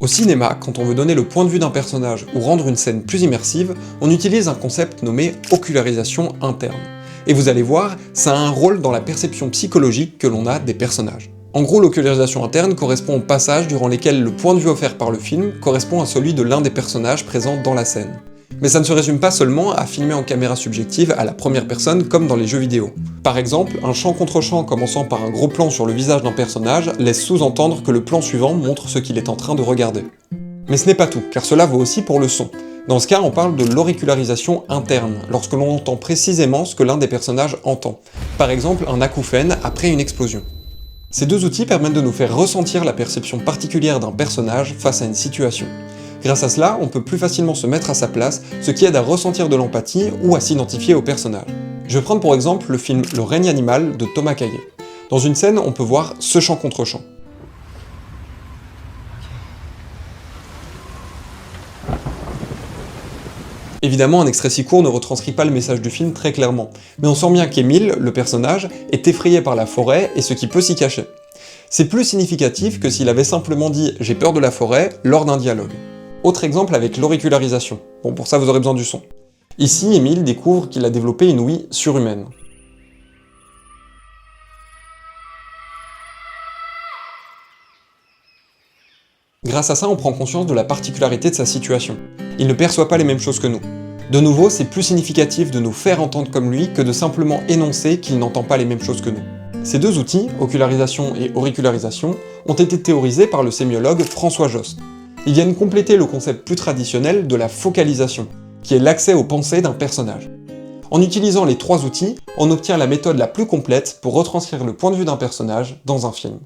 Au cinéma, quand on veut donner le point de vue d'un personnage ou rendre une scène plus immersive, on utilise un concept nommé ocularisation interne. Et vous allez voir, ça a un rôle dans la perception psychologique que l'on a des personnages. En gros, l'ocularisation interne correspond aux passages durant lesquels le point de vue offert par le film correspond à celui de l'un des personnages présents dans la scène. Mais ça ne se résume pas seulement à filmer en caméra subjective à la première personne comme dans les jeux vidéo. Par exemple, un champ contre champ commençant par un gros plan sur le visage d'un personnage laisse sous-entendre que le plan suivant montre ce qu'il est en train de regarder. Mais ce n'est pas tout, car cela vaut aussi pour le son. Dans ce cas, on parle de l'auricularisation interne, lorsque l'on entend précisément ce que l'un des personnages entend. Par exemple, un acouphène après une explosion. Ces deux outils permettent de nous faire ressentir la perception particulière d'un personnage face à une situation. Grâce à cela, on peut plus facilement se mettre à sa place, ce qui aide à ressentir de l'empathie ou à s'identifier au personnage. Je vais prendre pour exemple le film Le règne animal de Thomas Caillet. Dans une scène, on peut voir ce champ contre champ. Évidemment, un extrait si court ne retranscrit pas le message du film très clairement, mais on sent bien qu'Émile, le personnage, est effrayé par la forêt et ce qui peut s'y cacher. C'est plus significatif que s'il avait simplement dit « j'ai peur de la forêt » lors d'un dialogue. Autre exemple avec l'auricularisation. Bon, pour ça vous aurez besoin du son. Ici, Émile découvre qu'il a développé une ouïe surhumaine. Grâce à ça, on prend conscience de la particularité de sa situation. Il ne perçoit pas les mêmes choses que nous. De nouveau, c'est plus significatif de nous faire entendre comme lui que de simplement énoncer qu'il n'entend pas les mêmes choses que nous. Ces deux outils, ocularisation et auricularisation, ont été théorisés par le sémiologue François Jost. Ils viennent compléter le concept plus traditionnel de la focalisation, qui est l'accès aux pensées d'un personnage. En utilisant les trois outils, on obtient la méthode la plus complète pour retranscrire le point de vue d'un personnage dans un film.